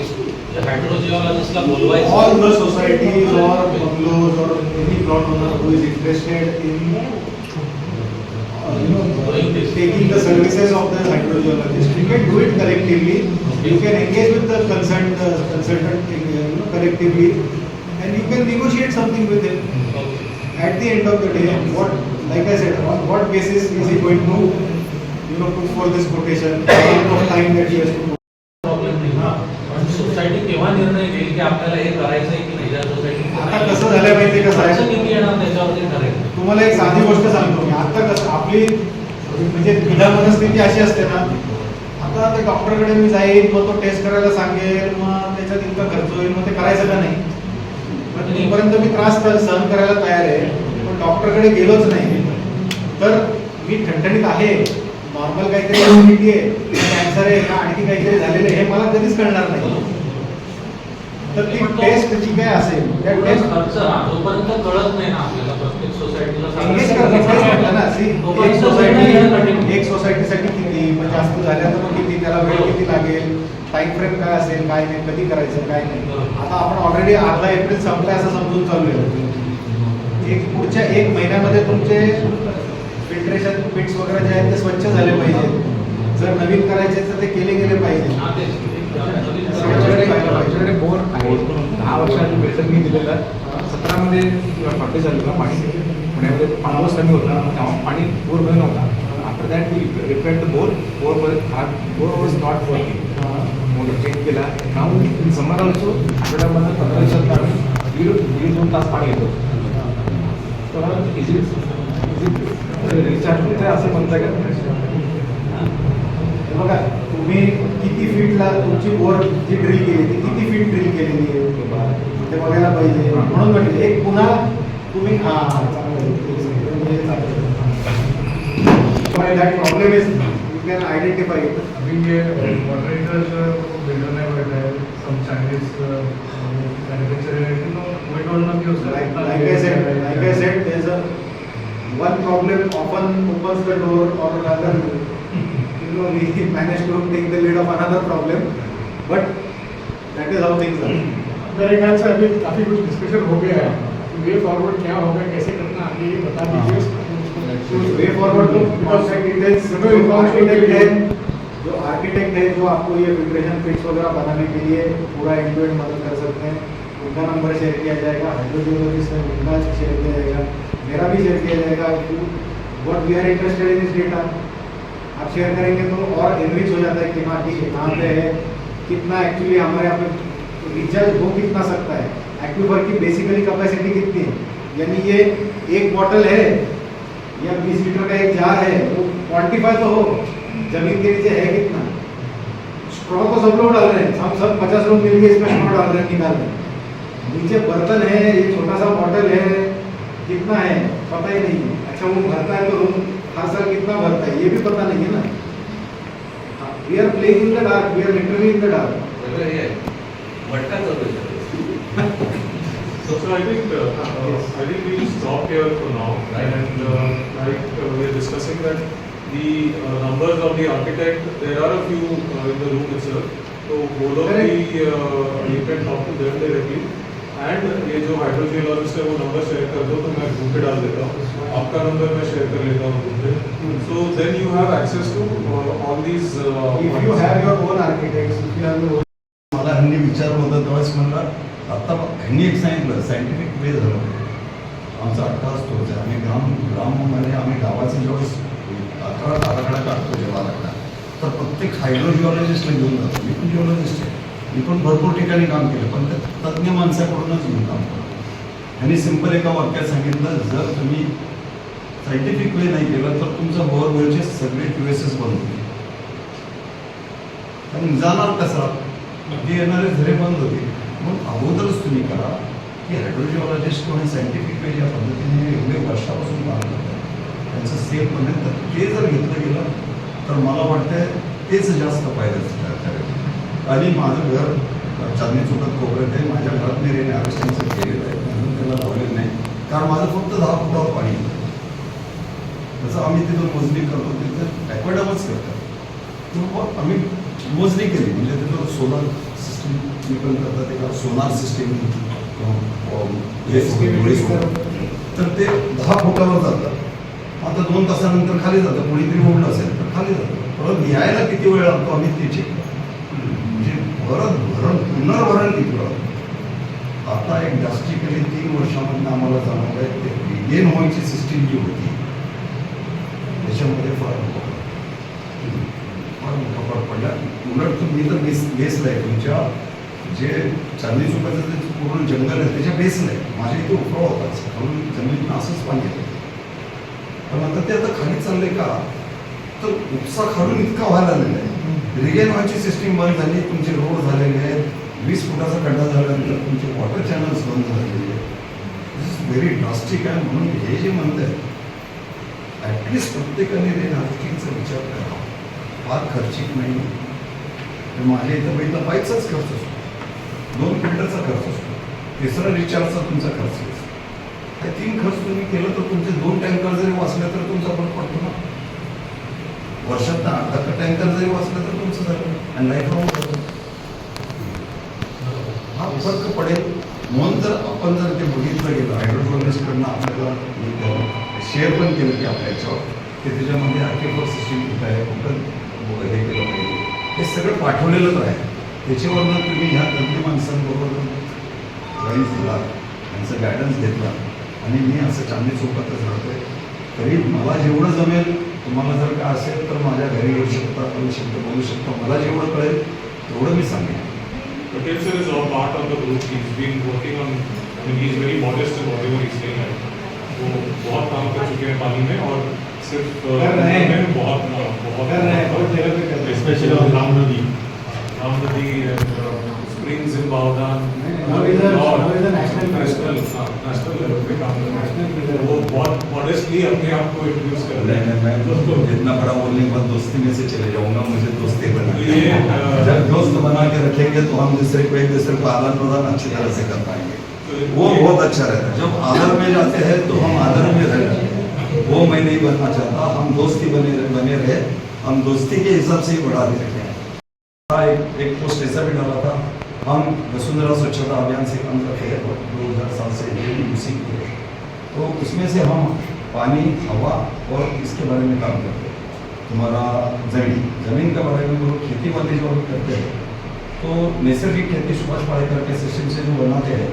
हायड्रोजिओलॉजिस्टला बोलवायचं. all the societies or bungalows or any plot owner who is interested in Doing this. taking the services of the hydrogeologist. We can do it collectively. You can engage with the consultant collectively, and you can negotiate something with him. At the end of the day, like I said, on what basis is he going to, put for this quotation? The amount of time that he has to put. Problem नाही ना, पण society केव्हा निर्णय घेईल की आपल्याला हे करायचं आहे की नाही त्या सोसायटी आता कसं झालंय माहितीये का साहेब? किती येणार त्याच्यावरती ठरेल. तुम्हाला एक साधी गोष्ट सांगतो मी. आता कसं आपली म्हणजे पिढा मनस्थिती अशी असते ना, आता ते डॉक्टरकडे मी जाईल, मग तो टेस्ट करायला सांगेल, मग त्याच्यात इतका खर्च होईल, मग ते करायचं का नाही? पण तोपर्यंत मी त्रास सहन करायला तयार आहे, पण डॉक्टरकडे गेलोच नाही तर मी ठणठणीत आहे, नॉर्मल काहीतरी ऍसिडिटी आहे, कॅन्सर आहे का आणखी काहीतरी झालेलं आहे हे मला कधीच कळणार नाही. तर ती टेस्ट जी काय असेल त्या टेस्ट खर्च जोपर्यंत कळत नाही ना आपल्याला प्रत्येक सोसायटीला एंगेज करणं ना. एक सोसायटीसाठी किती, मग जास्त झाल्या तर मग किती, त्याला वेळ किती लागेल, टाइम फ्रेम काय असेल, काय नाही, कधी करायचं काय नाही. आता आपण ऑलरेडी 18 एप्रिल संपलाय असं समजून चालू आहे. पुढच्या 1 महिन्यामध्ये तुमचे फिल्ट्रेशन पिट्स वगैरे जे आहेत ते स्वच्छ झाले पाहिजे. जर नवीन करायचे तर ते केले गेले पाहिजे. आमच्याकडे बोर आहे 10 वर्षांनी बेसन मी दिलेलं 17 मध्ये शॉर्टेज झालेलं पाणी पुण्यामध्ये पाऊस कमी होता तेव्हा पाणी बोरमध्ये नव्हता. After that we repaired the बोरमध्ये bore was not working. Motor change केला. नाव इन समर ऑल्सो आठवड्यामध्ये 15 दिवसात आम्ही 1.5-2 तास पाणी येतो. तर इज इट रिचार्ज असं म्हणता का? बघा तुम्ही किती फीटला तुमची बोर जी ड्रिल केली ती किती फीट ड्रिल केलेली आहे ते बघायला पाहिजे. म्हणून म्हटलं एक पुन्हा तुम्ही that problem is you can identify it. अभी ये मॉडरेटर बिल्डर ने बैठा है some Chinese manufacturing no we don't know कि उसका like I said there is a one problem often opens the door or rather we manage to take the lead of another problem, but that is how things are. मेरे ख्याल से अभी काफ़ी कुछ discussion हो गया है. वे फॉरवर्ड क्या होगा, कैसे करना, आगे ये बता दीजिए. वे फॉरवर्ड तो because डिटेल्स आर्किटेक्ट है, जो आर्किटेक्ट है जो आपको ये फिल्ट्रेशन फिट्स वगैरह बनाने के लिए पूरा एंड टू एंड मदद कर सकते हैं, उनका नंबर शेयर किया जाएगा. हाइड्रोजियोलॉजिस्ट है उनका शेयर किया जाएगा, मेरा भी शेयर किया जाएगा. What we are interested in this data आप शेयर करेंगे तो और एनरिच हो जाता है कि हाँ ठीक है कहाँ पे है, कितना एक्चुअली हमारे यहाँ पे रिचार्ज हो कितना सकता है, एक्विफर की बेसिकली कैपेसिटी कितनी है. यानी ये एक बॉटल है या 20 लीटर का एक जार है, वो क्वान्टिफाई तो हो जमीन के नीचे है कितना. स्ट्रॉ तो सब लोग डाल रहे हैं, हम सब 50 लोग मिलकर इसमें स्ट्रॉ डाल रहे हैं, निकाल रहे हैं. नीचे बर्तन है, ये छोटा सा बॉटल है, कितना है पता ही नहीं है. अच्छा वो भरता है तो रूम हर साल कितना भरता है ये भी पता नहीं है ना. We are playing in the dark, we are literally in the dark. So I think we'll stop here for now, and like we are discussing that the numbers of the architect, there are a few in the room itself. So both of the you can talk to them directly. And ये जो hydrogeologist है वो number share कर दो तो मैं group पे डाल देता हूँ. आपका नंबर मैं शेयर कर लेता हूँ ग्रुप पे. So then you have access to all these. If you have your own architects, if you have your मला ह्यांनी विचारलं होतं तेव्हाच म्हणलं आता ह्यांनी एक सांगितलं सायंटिफिक वे झालं. आमचा 18 स्टोर्स आहे. आम्ही ग्राममध्ये आम्ही गावाचे जेव्हा 18 आराखडा काढतो जेव्हा लागला तर प्रत्येक हायड्रोजिओलॉजिस्टला घेऊन जातो. मी पण जिओलॉजिस्ट आहे, मी पण भरपूर ठिकाणी काम केलं पण त्या तज्ज्ञ माणसाकडूनच घेऊन काम करतो. त्यांनी सिंपल एका वाक्यात सांगितलं जर तुम्ही सायंटिफिक वे नाही केलं तर तुमचं बोअरवेलचे सगळे QSS बंद होतील. आणि जाणार कसा ते येणारे झरे बंद होतील. म्हणून अगोदरच तुम्ही करा की हायड्रोजिओलॉजिस्ट आणि सायंटिफिक वे ज्या पद्धतीने एवढे वर्षापासून काम करतात त्यांचं सेफ बनेल तर ते जर घेतलं गेलं तर मला वाटतं तेच जास्त फायद्याचं ठरेल. आणि माझं घर चांदणी चौकात कोपऱ्यात आहे. माझ्या घरात मी रेन हार्वेस्टिंगचं केलेलं आहे, अजून त्याला लावलेलं नाही कारण माझं फक्त 10 फुटावर पाणी येतं. तसं आम्ही तिथं मोजणी करतो तिथं ॲक्वेडमच करतात. किंवा आम्ही मोजणी केली म्हणजे तिथं सोलार सिस्टीम मी पण करतात एका सोनार सिस्टीम तर ते 10 फुटावर जातात. आता 2 तासानंतर खाली जातं, कोणीतरी ओढलं असेल तर खाली जातं. परत यायला किती वेळ लागतो आम्ही ते चेक करतो. म्हणजे परत पुनर्भरण किती वेळ लागतं. आता एक ड्रास्टिकली 3 वर्षामध्ये आम्हाला जाणवलं आहे ते रिगेन व्हायची सिस्टीम जी होती त्याच्यामध्ये फार मोठा फरक पडला. उलट तुम्ही तर बेसला आहे तुमच्या जे चांदणी चौकाचं जे पूर्ण जंगल आहे त्याच्या बेसला आहे. माझ्या इथे उफाळा होता खालून जमिनीतून असंच पाणी येतं. पण आता ते आता खाली चाललंय का तर उपसा खालून इतका व्हायला लागलेला आहे. रिगेन व्हायची सिस्टीम बंद झाली, तुमचे रोड झालेले आहेत, 20 फुटाचा खड्डा झाल्यानंतर तुमचे वॉटर चॅनल्स बंद झालेले आहेत. दिस इज व्हेरी ड्रास्टिक आहे. म्हणून हे जे म्हणत आहे ॲटलिस्ट प्रत्येकाने रेन हार्वेस्टिंगचा विचार करा. फार खर्चिक नाही. माझ्या इथं पहिला पाईपचाच खर्च असतो, 2 फिल्टरचा खर्च असतो, 3रा रिचार्जचा तुमचा खर्च असतो. हे 3 खर्च तुम्ही केलं तर तुमचे 2 टँकर जरी वाचले तर तुमचा फरक पडतो ना. वर्षात 8 टँकर जरी वाचलं तर तुमचं झालं आणि लाईफ राहून जातो. हा फरक पडेल. म्हणून जर आपण जर ते बघितलं गेलं हायड्रोफोनिक्सकडनं आपल्याला शेअर पण केलं की आपल्या याच्यावर ते त्याच्यामध्ये आर्केफॉर सिस्टीम कुठं आहे, कुठं हे केलं पाहिजे, हे सगळं पाठवलेलंच आहे. त्याच्यावरनं तुम्ही ह्या तज्ञ माणसांबरोबर जॉईन झाला, त्यांचं गायडन्स घेतला आणि मी असं चांदणी चौकातच राहतोय. तरी मला जेवढं जमेल, तुम्हाला जर का असेल तर माझ्या घरी येऊ शकता, करू शकता, बोलू शकता. मला जेवढं कळेल तेवढं मी सांगेन. Patel sir is all part of the group. He's been working on, I mean, he's very modest in whatever he's saying. वो बहुत काम कर चुके हैं पानी में और सिर्फ कर रहे हैं, बहुत कर रहे हैं, बहुत जगह पे कर रहे हैं, स्पेशली ऑन राम नदी स्प्रिंग्स इन बावदान नेशनल लेवल पे काम कर रहे हैं. वो बहुत मॉडेस्टली अपने आप को इंट्रोड्यूस कर रहे हैं. मैं तो इतना बड़ा बोलने के बाद दोस्ती में से चले जाऊंगा. मुझे दोस्ती बना ये जब दोस्त बना के रखेंगे तो हम दूसरे को एक दूसरे को आदान प्रदान अच्छी तरह से कर पाएंगे. वो बहुत अच्छा रहता है. जब आदर में जाते हैं तो हम आदर में रहते. वो मैं नहीं बनना चाहता. हम दोस्ती बने रहे. हम दोस्ती के हिसाब से ही बढ़ाते रखें. एक पोस्ट ऐसा भी डाला था, हम वसुंधरा स्वच्छता अभियान से काम करते हैं 2007 से उसी के. तो उसमें से हम पानी, हवा और इसके बारे में काम करते हैं. तुम्हारा जमीन के बारे में लोग खेती वाले जो करते हैं तो नैसर्गिक खेती सुभाष पालेकर के सिस्टम से जो बनाते हैं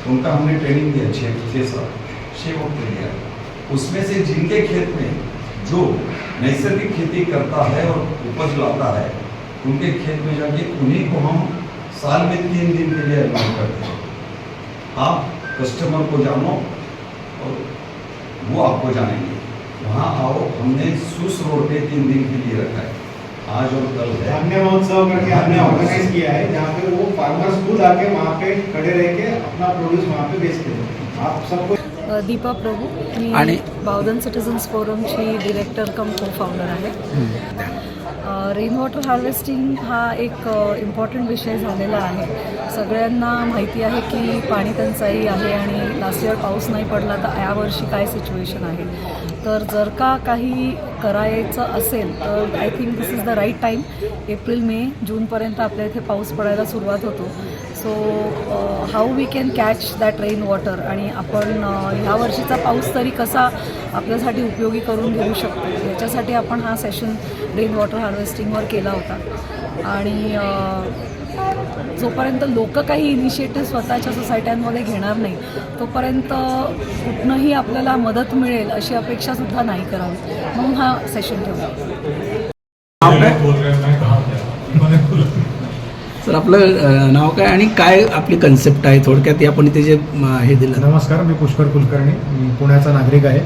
उनका हमने ट्रेनिंग दिया 6 वक्त दिया. उसमें से जिनके खेत में जो नैसर्गिक खेती करता है और उपज लाता है उनके खेत में जाके उन्हीं को हम साल में 3 दिन के लिए अलॉट करते हैं. आप कस्टमर को जानो और वो आपको जानेंगे. वहाँ आओ. हमने सूस रोड पे 3 दिन के लिए रखा है, आज और कल है. धान्य महोत्सव करके हमने ऑर्गेनाइज किया है जहाँ पे वो फार्मर्स खुद आके वहाँ पे खड़े रह के अपना प्रोड्यूस वहाँ पे बेचते हैं. आप सबको दीपा प्रभू, मी बावधन सिटीजन्स फोरमची डिरेक्टर कम को फाउंडर आहे. रेन वॉटर हार्वेस्टिंग हा एक इम्पॉर्टंट विषय झालेला आहे. सगळ्यांना माहिती आहे की पाणी टंचाई आहे आणि लास्ट इयर पाऊस नाही पडला तर यावर्षी काय सिच्युएशन आहे. तर जर का काही करायचं असेल तर I think this is the right time. April May जूनपर्यंत आपल्या इथे पाऊस पडायला सुरुवात होतो. So how we can catch that rain water आणि आपण ह्या वर्षीचा पाऊस तरी कसा आपल्यासाठी उपयोगी करून घेऊ शकतो याच्यासाठी आपण हा सेशन रेन वॉटर हार्वेस्टिंगवर केला होता. आणि जोपर्यंत लोक काही इनिशिएटिव्ह स्वतःच्या सोसायट्यांमध्ये घेणार नाही तोपर्यंत कुठनंही आपल्याला मदत मिळेल अशी अपेक्षासुद्धा नाही करावी. म्हणून हा सेशन ठेवला. सर आपलं नाव काय आणि काय आपली कन्सेप्ट आहे थोडक्यात आपण इथे जे हे दिलं. नमस्कार, मी पुष्कर कुलकर्णी, मी पुण्याचा नागरिक आहे.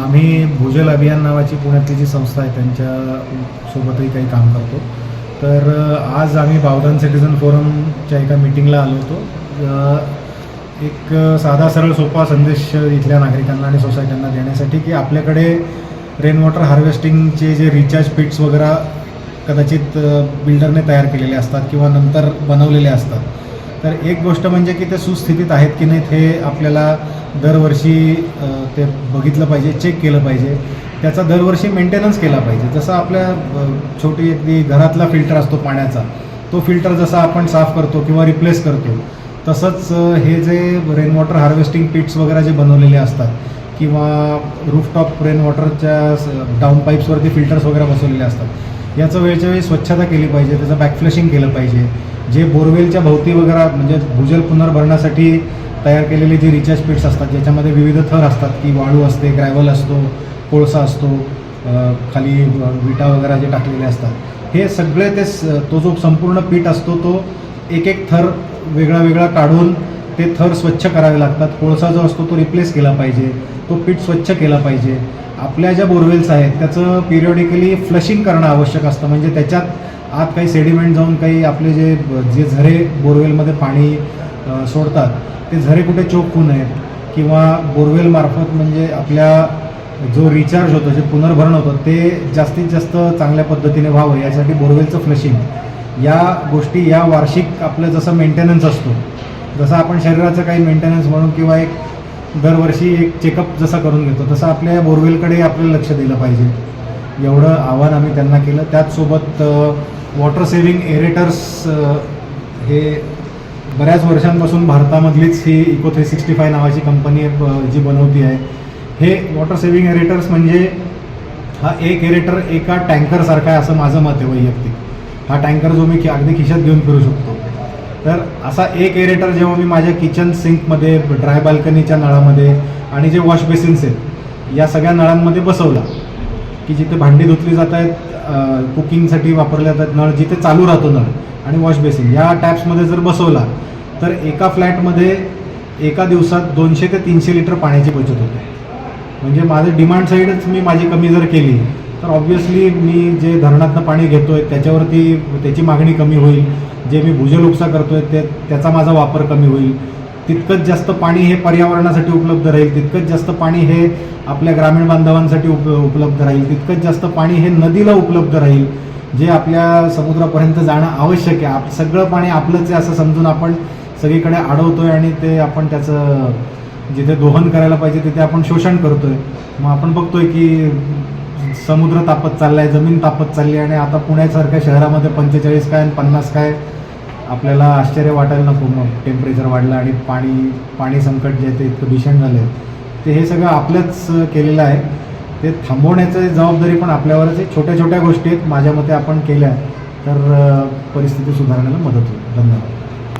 आम्ही भूजल अभियान नावाची पुण्यातली जी संस्था आहे त्यांच्यासोबतही काही काम करतो. तर आज आम्ही बावधन सिटीजन फोरमच्या एका मीटिंगला आलो होतो. एक साधा सरळ सोपा संदेश इथल्या नागरिकांना आणि सोसायट्यांना देण्यासाठी की आपल्याकडे रेन वॉटर हार्वेस्टिंगचे जे रिचार्ज पिट्स वगैरे कदाचित बिल्डरने तयार केलेले असतात किंवा नंतर बनवलेले असतात. तर एक गोष्ट म्हणजे की ते सुस्थितीत आहेत की नाहीत हे आपल्याला दरवर्षी ते बघितलं पाहिजे, चेक केलं पाहिजे. त्याचा दरवर्षी मेंटेनन्स केला पाहिजे. जसं आपल्या छोटी अगदी घरातला फिल्टर असतो पाण्याचा, तो फिल्टर जसा आपण साफ करतो किंवा रिप्लेस करतो तसंच हे जे रेन वॉटर हार्वेस्टिंग पिट्स वगैरे जे बनवलेले असतात किंवा रूफटॉप रेन वॉटरच्या डाऊन पाईप्सवरती फिल्टर्स वगैरे बसवलेले असतात. याचं वेळच्या वेळी स्वच्छता केली पाहिजे, त्याचं बॅकफ्लशिंग केलं पाहिजे. जे बोरवेलच्या भोवती वगैरे म्हणजे भूजल पुनर्भरणासाठी तयार केलेले जे रिचार्ज पिट्स असतात ज्याच्यामध्ये विविध थर असतात की वाळू असते, ग्रॅव्हल असतो, कोळसा असतो, खाली विटा वगैरे जे टाकलेले असतात, हे सगळे तो जो संपूर्ण पीठ असतो तो एक एक थर वेगळा वेगळा काढून ते थर स्वच्छ करावे लागतात. कोळसा जो असतो तो रिप्लेस केला पाहिजे, तो पीठ स्वच्छ केला पाहिजे. आपल्या ज्या बोरवेल्स आहेत त्याचं पिरियॉडिकली फ्लशिंग करणं आवश्यक असतं, म्हणजे त्याच्यात आत काही सेडिमेंट जाऊन काही आपले जे झरे बोरवेलमध्ये पाणी सोडतात ते झरे कुठे चोक होऊ नयेत किंवा बोरवेलमार्फत म्हणजे आपल्या जो रिचार्ज होतो, जे पुनर्भरण होतं ते जास्तीत जास्त चांगल्या पद्धतीने व्हावं यासाठी बोरवेलचं फ्लशिंग या गोष्टी या वार्षिक आपलं जसं मेंटेनन्स असतो, जसं आपण शरीराचं काही मेंटेनन्स म्हणून किंवा एक दरवर्षी एक चेकअप जसा करून घेतो तसं आपल्या बोरवेलकडे आपल्याला लक्ष दिलं पाहिजे. एवढं आव्हान आम्ही त्यांना केलं. त्याचसोबत वॉटर सेव्हिंग एरेटर्स हे बऱ्याच वर्षांपासून भारतामधलीच ही इको365 नावाची कंपनी जी बनवती आहे. हे वॉटर सेव्हिंग एरेटर्स म्हणजे हा एक एरेटर एका टँकरसारखा आहे असं माझं मत आहे वैयक्तिक. हा टँकर जो मी अगदी खिशात घेऊन फिरू शकतो. तर असा एक एरेटर जेव्हा मी माझ्या किचन सिंकमध्ये, ड्राय बाल्कनीच्या नळामध्ये आणि जे वॉश बेसिन्स आहेत या सगळ्या नळांमध्ये बसवला की जिथे भांडी धुतली जात आहेत, कुकिंगसाठी वापरल्या जातात नळ, जिथे चालू राहतो नळ आणि वॉश बेसिन या टॅप्समध्ये जर बसवला तर एका फ्लॅटमध्ये एका दिवसात 200 ते 300 लिटर पाण्याची बचत होते. म्हणजे माझं डिमांड साईडच मी माझी कमी जर केली तर ऑब्व्हियसली मी जे धरणातनं पाणी घेतो आहे त्याच्यावरती त्याची मागणी कमी होईल, जे मी भूजल उपसा करतो आहे त्याचा माझा वापर कमी होईल. तितकंच जास्त पाणी हे पर्यावरणासाठी उपलब्ध राहील, तितकंच जास्त पाणी हे आपल्या ग्रामीण बांधवांसाठी उपलब्ध राहील, तितकंच जास्त पाणी हे नदीला उपलब्ध राहील, जे आपल्या समुद्रापर्यंत जाणं आवश्यक आहे. सगळं पाणी आपलंच आहे असं समजून आपण सगळीकडे अडवतोय आणि ते आपण त्याचं जिथे दोहन करायला पाहिजे तिथे आपण शोषण करतोय. मग आपण बघतोय की समुद्र तापत चाललाय, जमीन तापत चालली आणि आता पुण्यासारख्या शहरामध्ये 45 काय आणि 50 काय आपल्याला आश्चर्य वाटायला नको. मग टेम्परेचर वाढलं आणि पाणी संकट जे आहे ते इतकं भीषण झालं आहे. ते हे सगळं आपल्याच केलेलं आहे. ते थांबवण्याची जबाबदारी पण आपल्यावरच आहे. छोट्या छोट्या गोष्टी आहेत माझ्या मते आपण केल्या तर परिस्थिती सुधारण्याला मदत होईल. धन्यवाद.